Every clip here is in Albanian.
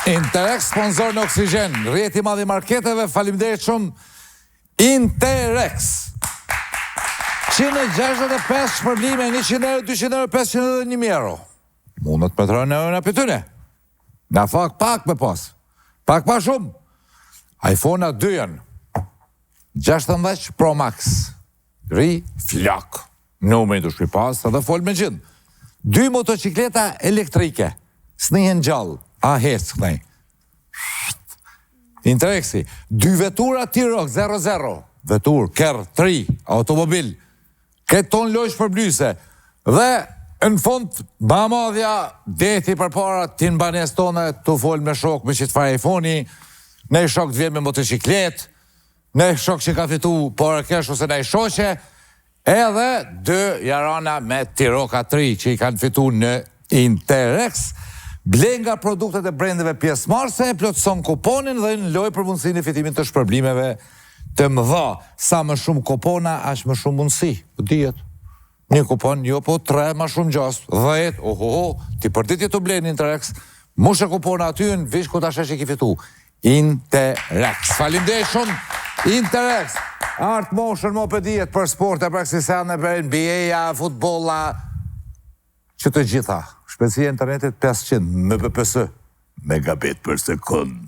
Interex, sponsor në Oksigen, rjeti madhi marketeve, faleminderit shumë. Interex. 165 shpërblime, 100 euro, 200 euro, 500 euro, 1000 euro. Mundët me të rënë euro në pëtyne. Nga pak me pas. Pak pa shumë. iPhone-a 2 janë. 16 Pro Max. Ri, flak. Numërin të shpipas, edhe fol me gjithë. 2 motocikleta elektrike. Snihen gjallë. A hecë kënej. Interexi. 2 vetura T-Roc 00. Vetur, ker, 3, automobil. Këtë ton lojsh për blyse. Dhe, në fund, ba madhja, deti për para, ti në banes tonë, të fol me shok, me që të fare iPhone-i, ne shok të vjen me motociklet, ne shok që ka fitu para kesh ose ne shoqe, edhe 2 jarana me T-Roc 3 që i kanë fitu në Interex. Ble nga produktet e brendeve pjesëmarrëse, plotëson kuponin dhe në loj për mundësinë e fitimin të shpërblimeve të mëdha. Sa më shumë kupona, aq më shumë mundësi. Dihet. Një kupon, jo po 3 më shumë gjast, 10, ti për ditë të blenë Interex, mushe kupona aty në vish ku ta shesh e ki fitu. Interex. Faleminderit shumë, Interex. Art Motion më për dihet për sport e praksisane, për NBA-ja, futbolla, që të gjitha. Shpejtësia e internetit 500 Mbps, megabit për sekund.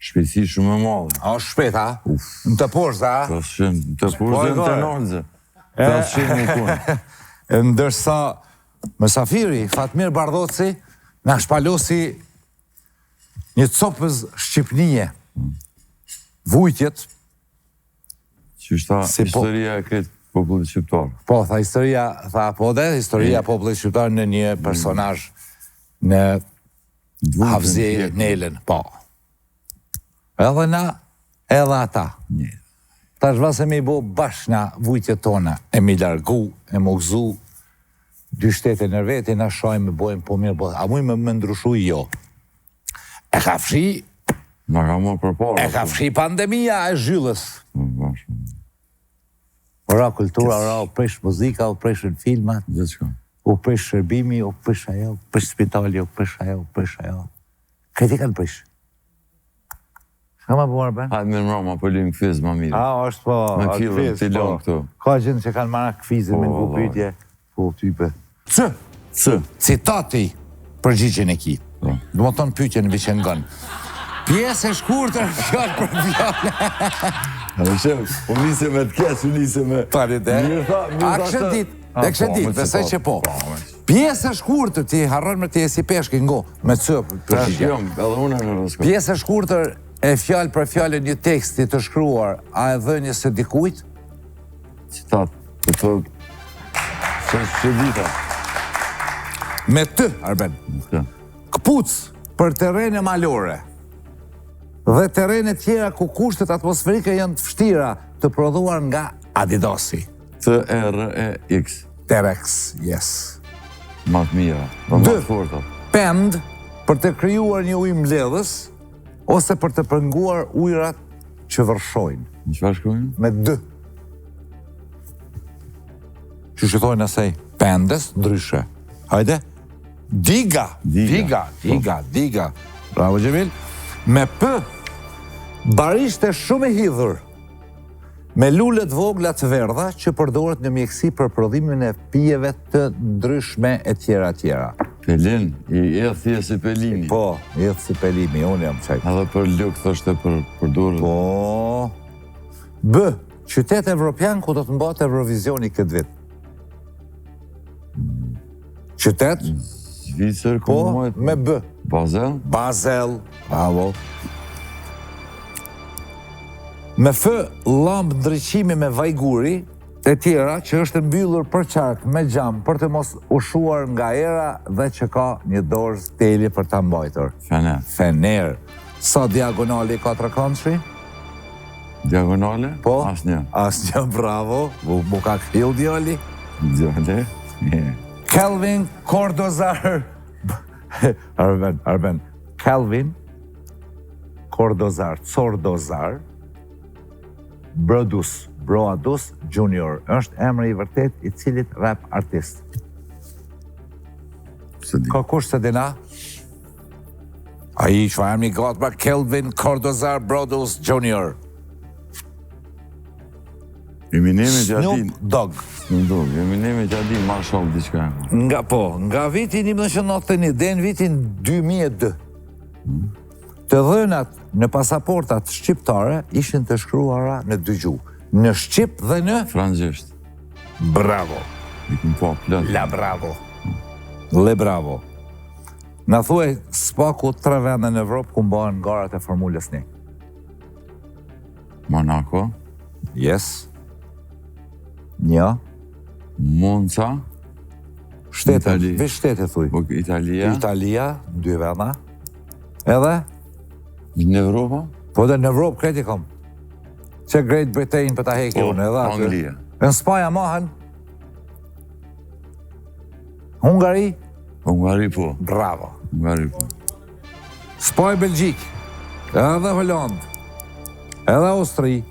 Shpejtësi shumë e madhe. A, shpejt, a? Në të poshtë, a? 500, në të poshtë dhe në të nonëzë. 500 në kunë. Ndërsa, mësafiri, Fatmir Bardhoci, nga shpalosi një copëz Shqipnije. Vujtjet. Që shta historia e këtë popullit shqiptar. Po, tha historia, historia popullit shqiptar në një personazh në Havzi Nelen, po. Edhe na, edhe ata. Ta shvase me i bo bashkë nga vujtjet tona, e mi largu, e më gëzu, 2 shtete në veti, na shojmë, bojmë po mirë, a mujmë me ndryshu jo. E ka fshi, Nga ka më përpara. e ka fshi pandemia e zhyllës. Ora kultura, ora u prish muzika, u prish në filmat, u prish shërbimi, u prish ajo, u prish spitali, u prish ajo, u prish ajo. Këti kanë prish. Shka ma buar, ben? Hajtë me mrama, po lim këfiz ma mirë. A, është po, Me killën, t'i lëmë këtu. Ka gjendë që kanë marrë këfizin me në pyetje, po type. C. Citati përgjigjen e ki. Do më tonë pyetje në viqen gënë. Pjesë e shkurtër, fjallë për fjallë. Në shem, po nise me t'kes, u nise me... A kështë dit, besoj që po. Pjesë e shkurtër, ti harron me ti e si peshki ngo, me cëpë përgjigja. Edhe unë në rësko. Pjesë e shkurtër e fjallë për fjallë një teksti të shkruar, a e dhënje se dikujt? Citat, të thot... Që dita. Me të, Arben. Këpuc për terene malore dhe terene tjera ku kushtet atmosferike janë të vështira të prodhuar nga Adidasi. T-R-E-X. Terex, yes. Matë mira, dhe matë forta. Pend për të krijuar një ujë mbledhës ose për të pënguar ujrat që vërshojnë. Në qëfar shkojnë? Me dë. Që shëtojnë asaj pendes, ndryshe. Hajde. Diga. Bravo, Gjemil. Me P, barishte shumë e hidhur, me lullet vogla të verdha që përdoret në mjekësi për prodhimin e pijeve të ndryshme e tjera. Pelin, i ethi e si pelini. Po, i ethi si pelini, unë jam qajtë. Edhe për luk thështë për përdurë. Po. B, qytet evropian ku do të mbahet Eurovisioni këtë vit. Qytet? Zvicër, ku Po, me B. Basel? Basel, bravo. Me F, lamp ndryqimi me vajguri, e tjera që është mbyllur për qark me gjam për të mos ushuar nga era dhe që ka një dorë steli për ta mbajtur. Fener. Sa diagonali ka trekançi? Diagonale? Po? Asnjë. Asnjë, bravo. Mu ka kriu djali? Djali? Kelvin Cordozar. Arben. Kelvin Cordozar Broadus Junior është emri i vërtet i cilit rap artist. Ka kush se dina? A i që emri gatë pra Kelvin Cordozar Brodus Jr. Eminemi që ati... Snoop Dogg. Eminemi që ati Marshall diçka. Nga vitin 1991 dhe në vitin 2002, të dhënat në pasaportat shqiptare ishin të shkruara në dy gjuhë. Në Shqip dhe në... Frangësisht. Bravo. Ikim po, plot. La bravo. Le bravo. Na thuaj spaku 3 vende në Evropë ku mbahen garat e Formulës 1. Monaco. Yes. Një. Monza. Shtete, Itali. veç shtete thuj. Italia. Italia, 2 venda. Edhe? Në Evropa. Po dhe në Evropë kreti kom. Që Great Britain për ta heki unë edhe atë. Anglia. Në Spaja mahen. Hungari. Hungari po. Bravo. Hungari po. Spaj Belgjik. Edhe Holland. Edhe Austri.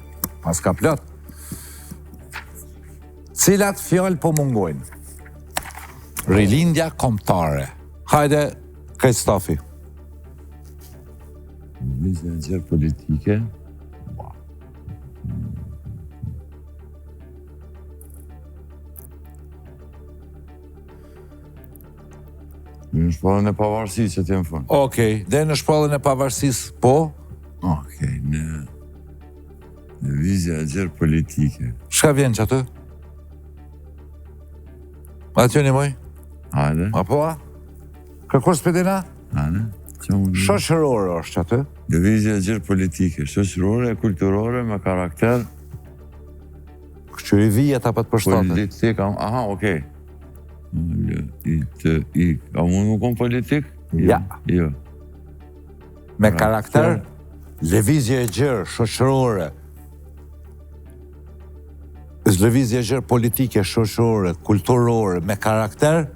Pas ka plot. Cilat fjallë po mungojnë? Rilindja kombëtare. Hajde, Kristofi. Vizja e gjerë politike. Në shpallën e pavarësisë që t'jem fund. Okej, dhe në shpallën e pavarësisë, po? Okej, në vizja e gjerë politike. Shka vjen që aty? Aty një moj? Hajde, Apo a? Kërkur s'pedina? hajde. Shoqërore është që aty? Në vizja e gjerë politike, shoqërore, kulturore, me karakter, Qëri vijet apët për shtatet. politik, aha, okej. A mund më kom politik? Ja. Jo. Me karakter, lëvizje e gjerë, shoqërore, lëvizje e gjerë politike, shoqërore, kulturore, me karakter,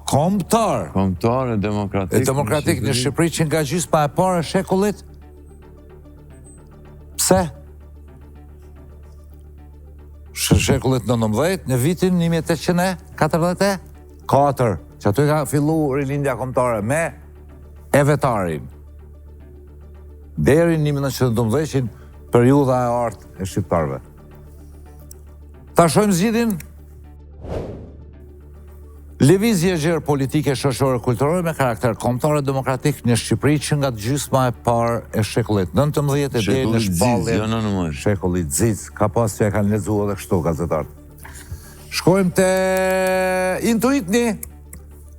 kombëtar. Kombëtar e demokratik. E demokratik në Shqipëri që nga gjysma e parë e shekullit. Pse? Shekullit 19, në vitin 1844, që aty ka fillu rilindja kombëtare me evetarin. Deri në 1919, periudha e artë e shqiptarëve. Ta shojmë zgjidhjen. Lëvizje gjerë politike, shoqërore, kulturore me karakter kombëtar e demokratik në Shqipëri që nga gjysma e parë e shekullit 19 e deri në shpalljen shekullit Ziz. Ka pas që e kanë lexuar edhe kështu gazetarët. Shkojmë te intuitni,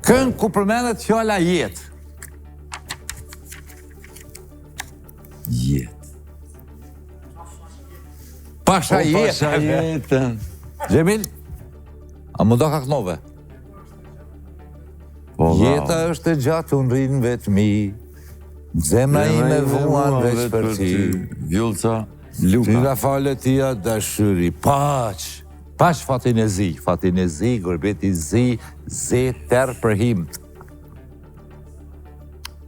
këngë ku përmendet fjala jetë. Jetë. Pasha jetë. Pasha jetë. Gjemil, a mu do ka knove? Jeta është e gjatë, unë rinë vetëmi, zemra ime vuan veç për ti. Vjullca, Ty Luka. nga falë tia dashuri, paq. Paq fatin e zi, gërbeti zi, tërë për himt.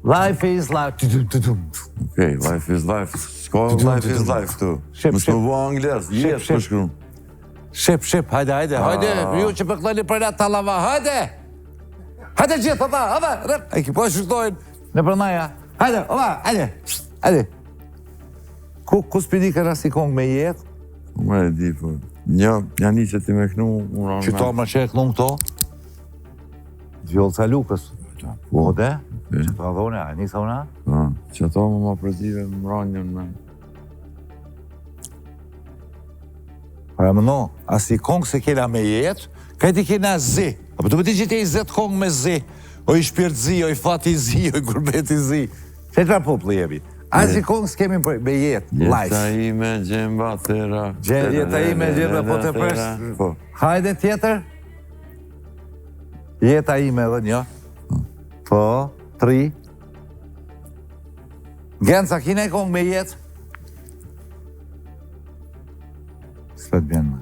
Life is life. Okej, life is life. Shko life is life tu. Shep, Mësë më vua angles, jetë shep. për shkrum. Shep, hajde, ju që përkleni për nga talava, hajde! Hajde gjithë, hajde! E ki po shuktojnë në përnaja. Hajde! Ku s'pidi ka rasti kongë me jetë? Më e di, po. Një që ti me kënu, unë Që to më që e kënu këto? Vjollca Lukës. Po dhe? Që to adhone, a njësa una? Që to më përzive më ranjën me. Pra më no, as i kongë se kena me jetë, ka ti kena zi. Apo të pëti që ti i zetë kongë me zi, o i shpirt zi, o i fati zi, o i gurbeti zi. Që tra popli jemi? As i kongë s'kemi me jetë, life. Jeta i me gjemba thera. Jeta i me gjemba, po të presh. Po. Hajde tjetër. Jeta i me dhe një. Po, 3. Genca, kina i kongë me jetë? Sfet bjenë.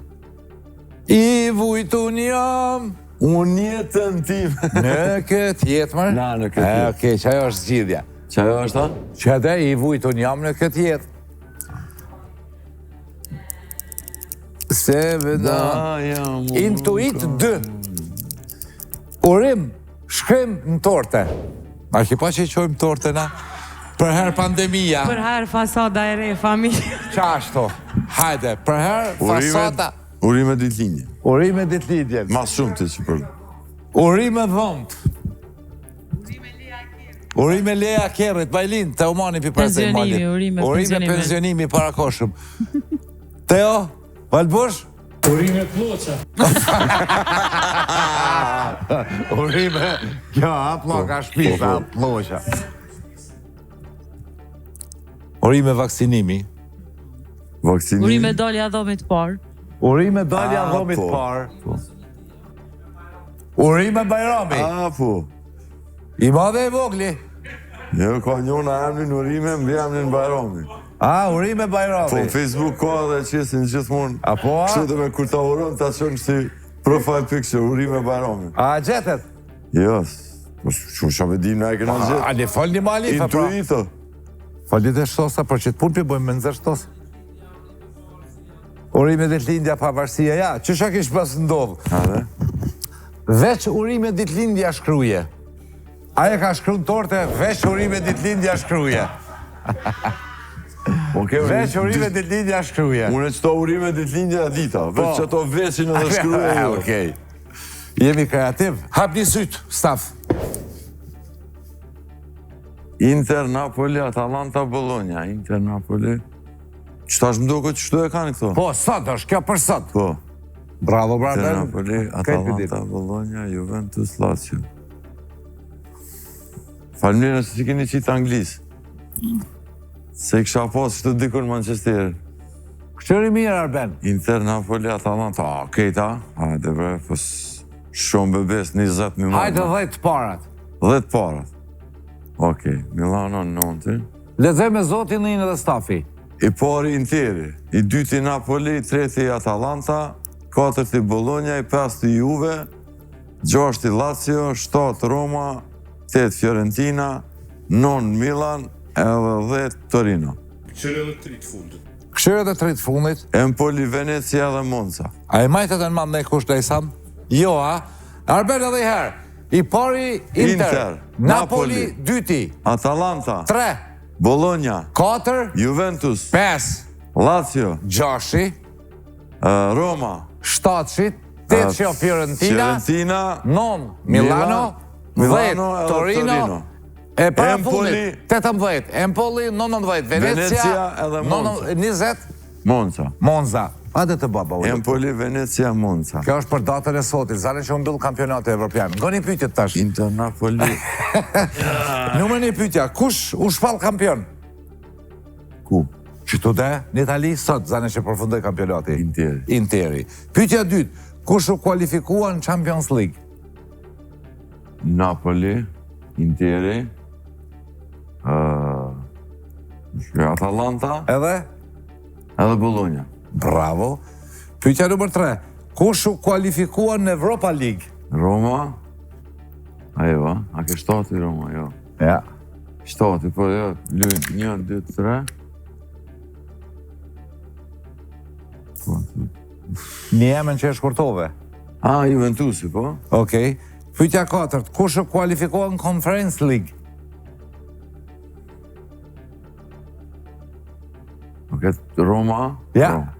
I vujtun jam. Unë jetën tim. Në këtë jetë, mërë? Na, në këtë jetë. Okej, që ajo është zgjidhja. Që ajo është ta? Që edhe i vujtun jam në këtë jetë. Se vëda... Intuit 2. Urim, shkrim në torte. A ki pa që i qojmë torte na? Për herë pandemia. Për herë fasada e re, familje. Qashto. Hajde, për herë fasada. Urime ditëlindje. Urime ditëlindje. Mas shumë të që për. Urime dhëmb. Urime leja kerrit, Bajlin, të umani për presë e malit. Urime pensionimi parakoshëm. Teo, Valbush? Urime ploqa. Urime, kjo, ploka shpisa, ploqa. Urime vaksinimi. Urime dalja dhomit parë. Urime dalja dhomit parë. Urime Bajrami. Po. I madhe e vogli. Jo, ka njona emnin urime, mbi emnin Bajrami. Urime Bajrami. Po, Facebook ka dhe qesin gjithmonë. Apo? Kështu dhe me kur ta uron, ta qënë si profile picture, urime Bajrami. Gjetet? Jo, shumë shabedim në e këna gjithë. A ne falni mali? Intuito. Falit e shtosa, për që të punë për bëjmë me nëzër shtosa. Urime ditëlindja pavarësia, ja, që shak ishë pas ndodhë? Adhe? Veç urime ditëlindja shkruje. Aje ka shkru në torte, veç urime ditëlindja shkruje. Veç urime ditëlindja shkruje. Unë e qëto urime ditëlindja dita, veç që to veçin edhe shkruje jo. Okej. Jemi kreativ. Hap një sytë, staf. Inter, Napoli, Atalanta, Bologna. Inter, Napoli. Qëta është më duke qështu e kanë këto? Po, sot është, kjo për sot. Po. Bravo, bravo. Inter, Napoli, Atalanta, Bologna, Juventus, Lazio. Falmirë nëse që keni qitë anglisë. Se kësha posë që të dikur Manchester. Kështëri mirë, Arben. Inter, Napoli, Atalanta. Kejta. Hajde bre, pës shumë bebes, 20 minuta. Hajde 10 parat. 10 parat. Okej, Milano në 9. Lezë me zotin në dhe stafi. I pari Interi, i dyti Napoli, i treti Atalanta, 4 Bologna, i 5 Juve, 6 Lazio, 7 Roma, 8 Fiorentina, 9 Milan, edhe 10 Torino. Këshire dhe 3 të fundit. Këshire dhe 3 të fundit. Empoli, Venecia dhe Monza. A e majtet e në mandë e kush dhe i samë? Jo, a? Arben edhe i herë. I pari Inter, Napoli, 2, Atalanta, 3, Bologna, 4, Juventus, 5, Lazio, 6, Roma, 7, 8 Fiorentina, 9 Milano, 10 Torino, e para fundit, 18, Empoli, 19, Venecia edhe Monza. 20, Monza. Hajde të baba ullë. Empoli, Venecia, Monza. Kjo është për datën e sotit, zane që mbyll kampionatë evropian. Nga një pytjet tash. Inter, Napoli. Numër një pytja, kush u shpall kampion? Ku? Qëtu dhe, në Itali, sot, zane që përfundoj kampionati. Interi. Pytja dytë, kush u kualifikua në Champions League? Napoli, Interi, Atalanta, edhe Bologna. Bravo. Pyetja nëmër 3. Kush u kualifikua në Europa League? Roma. Ajo, a ke 7 Roma, jo. Ja. 7, po jo, lujnë 1, 2, 3. Një emën që e shkurtove. Juventusi, po. Okej. Pyetja 4. Kush u kualifikua në Conference League? Roma. Ja.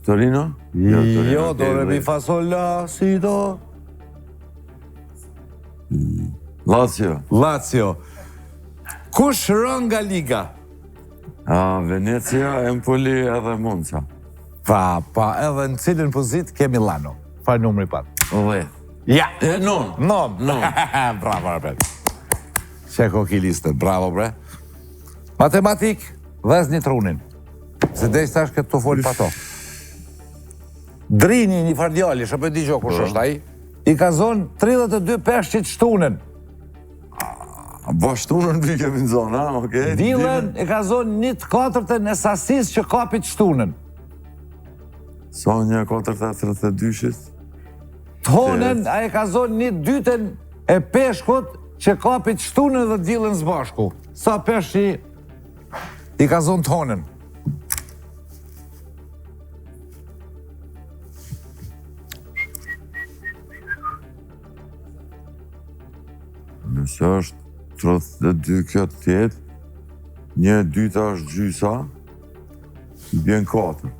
Torino? Jo, do re mi fa sol la, si do. Lazio. Kush rën nga liga? Venecia, Empoli edhe Monza. Pa, edhe në cilën pozit ke Milano. Pa numri pat. 10. Ja. 9. Bravo, bre. Qeko ki listën, bravo, bre. Matematik, vëz një trunin. Se dhe ishtë ashtë këtë të folë pa to. Drini një fardjali, shë për di gjo kush është aji, i ka zonë 32 peshqit shtunën. Ba shtunën vi kemi në zonë, okej. Dilën e ka zonë 1/4 e sasis që kapit shtunën. Sa 1/4 32-shit? Tonën, a e ka zonë 1/2 e peshkut që kapit shtunën dhe dilën zbashku. Sa peshqi i ka zonë tonën. Nëse është 32 kjo të tjetë, një dyta është gjysa, i bjen 4.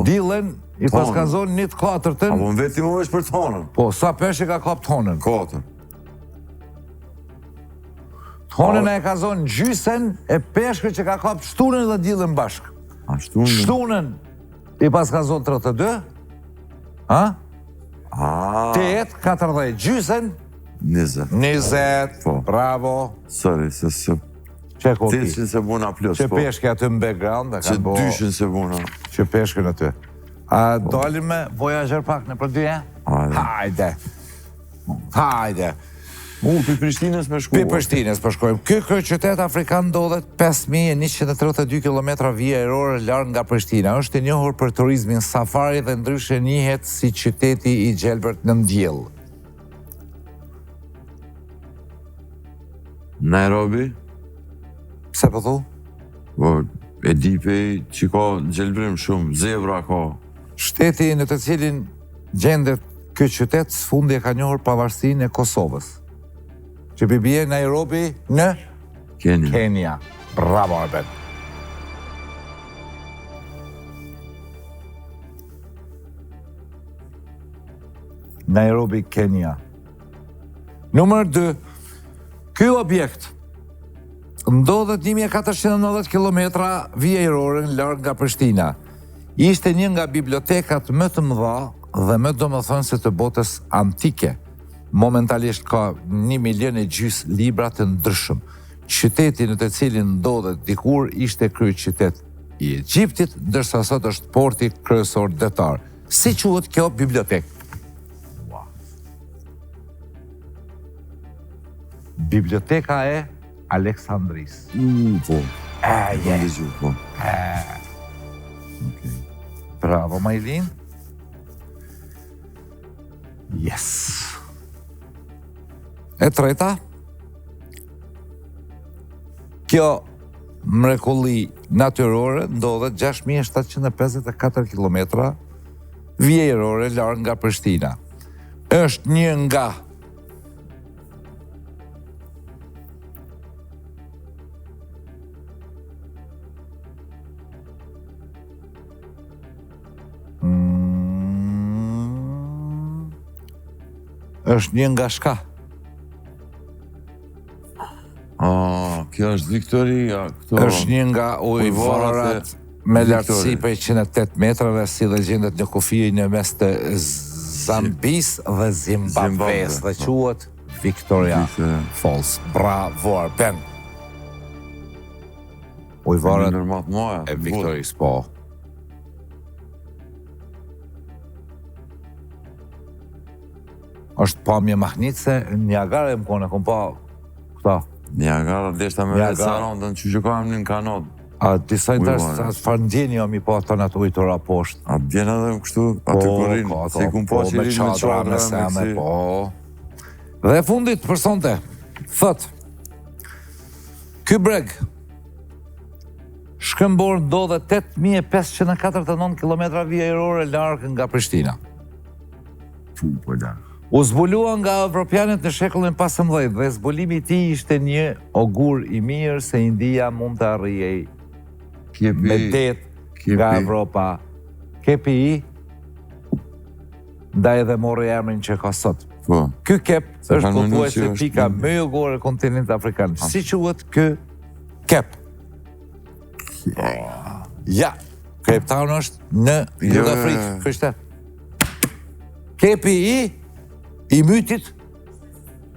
Dillen i paskazon një të 4-tën. Apo në vetim o është për tonën. Po, sa peshë ka kap tonën? 4. Tonën e ka zonë gjysen e peshkë që ka kap shtunën dhe dillen bashkë. A shtunën? Shtunën i paskazon 32. Ha? 8, 40, gjysen? 20. 20, Po. Bravo. Sorry, se së... Që koki? Tishin se buna plus, Që po. peshke aty në background, Që dyshin se buna. që peshkën aty. A dalim me Voyager pak në për dyja? Hajde. Për Prishtinës me shku. Për Prishtinës për shkojmë. Ky qytet afrikan ndodhet 5132 km vija ajrore larg nga Prishtina. Është i njohur për turizmin safari dhe ndryshe njihet si qyteti i gjelbërt në diell. Nairobi? Pse po thu? Po, e dipej që ka gjelbrim shumë, zebra ka. Shteti në të cilin gjendet ky qytet sfundi e ka njohur pavarësinë e Kosovës. Që bie Nairobi në Kenya. Kenya. Bravo, Arben. Nairobi, Kenya. Numër 2. Ky objekt ndodhet 1490 km vijajrore larg nga Prishtina. Ishte një nga bibliotekat më të mëdha dhe më domethënëse të botës antike. Momentalisht ka 1,5 milion libra të ndryshëm. Qyteti në të cilin ndodhet dikur ishte kryeqytet i Egjiptit, ndërsa sot është porti kryesor detar. Si quhet kjo bibliotekë? Biblioteka e Aleksandris. Po. Po. Bravo, Majlin. Yes. E treta. Kjo mrekulli natyrore ndodhet 6754 km vijajrore larg nga Prishtina. Është një nga është një nga shka. Kjo është Viktoria, këto... është një nga ujvarat me lartësi për 108 metrave, si dhe gjendet në kufi në mes të Zambis dhe Zimbabwes, dhe quhet Victoria Falls. Bravo, Arben. Ujvarat e Viktoris, po. Është pamje mahnitse, Niagara e më kone, kom pa këta. Niagara deshta me vetë sarandën që kam një në kanot. A disa interesat, farë ndjeni jo mi pa të në të ujtura poshtë. A djena dhe më kështu, aty kurin, si kum po që rinë me qadra, me kësi. Dhe fundit për sonte, thët, ky breg, Shkëmbor ndodhet 8549 km vijajrore larg nga Prishtina. U zbulua nga Evropianët në shekullin 15 dhe zbulimi i tij ishte një ogur i mirë se India mund të arrijej me det nga Evropa. KPI ndaj dhe mori emrin që ka sot. Ky kep është pothuajse pika më e gogore e kontinentit afrikan. Si quhet ky kep? Ja, Cape Town është në Jugafrikë, kështë. Kepi i mytit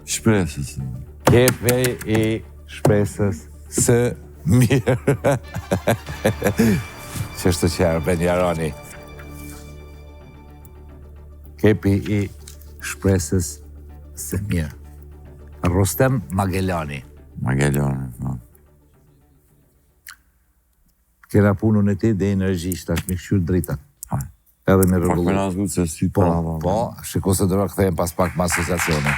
shpresës. Kepi i shpresës së mirë. Qështu që Arben Jaroni. Kepi i shpresës së mirë. Rustem Magellani. Magellani, Kena punën e ti dhe energjisht, ashtë me këshur dritat. Edhe me rregullu. Pak me nazgut se si Po, shiko se dëra këthejmë pas pak më asociacione.